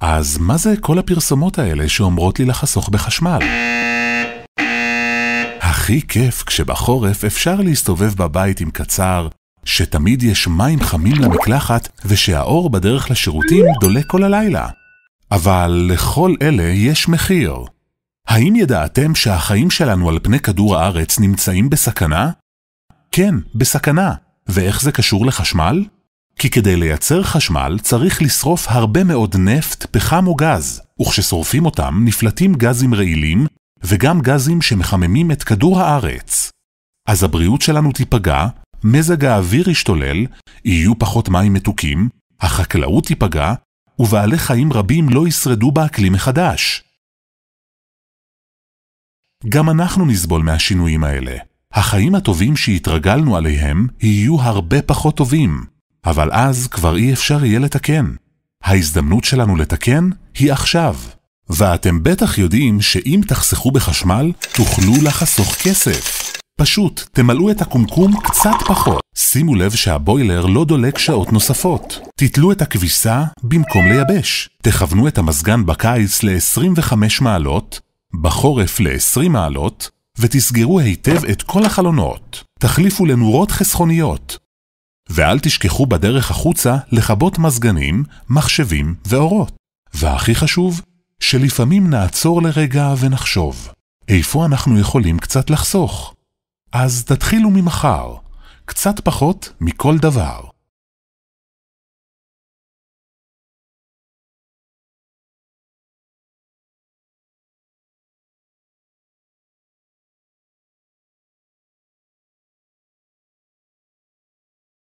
אז מה זה כל הפרסומות האלה שאומרות לי לחסוך בחשמל? הכי כיף כשבחורף אפשר להסתובב בבית עם קצר, שתמיד יש מים חמים למקלחת ושהאור בדרך לשירותים דולק כל הלילה. אבל לכל אלה יש מחיר. האם ידעתם שהחיים שלנו על פני כדור הארץ נמצאים בסכנה? כן, בסכנה. ואיך זה קשור לחשמל? כי כדי לייצר חשמל צריך לשרוף הרבה מאוד נפט, פחם או גז, וכששורפים אותם נפלטים גזים רעילים וגם גזים שמחממים את כדור הארץ. אז הבריאות שלנו תיפגע, מזג האוויר ישתולל, יהיו פחות מים מתוקים, החקלאות תיפגע, ובעלי חיים רבים לא ישרדו באקלים מחדש. גם אנחנו נסבול מהשינויים האלה. החיים הטובים שהתרגלנו עליהם יהיו הרבה פחות טובים, אבל אז כבר אי אפשר יהיה לתקן. ההזדמנות שלנו לתקן היא עכשיו. ואתם בטח יודעים שאם תחסכו בחשמל, תוכלו לחסוך כסף. פשוט תמלאו את הקומקום קצת פחות. שימו לב שהבוילר לא דולק שעות נוספות. תתלו את הכביסה במקום לייבש. תכוונו את המזגן בקיץ ל-25 מעלות, בחורף ל-20 מעלות, ותסגרו היטב את כל החלונות. תחליפו לנורות חסכוניות. ואל תשכחו בדרך החוצה לכבות מזגנים, מחשבים ואורות. והכי חשוב, שלפעמים נעצור לרגע ונחשוב, איפה אנחנו יכולים קצת לחסוך? אז תתחילו ממחר, קצת פחות מכל דבר.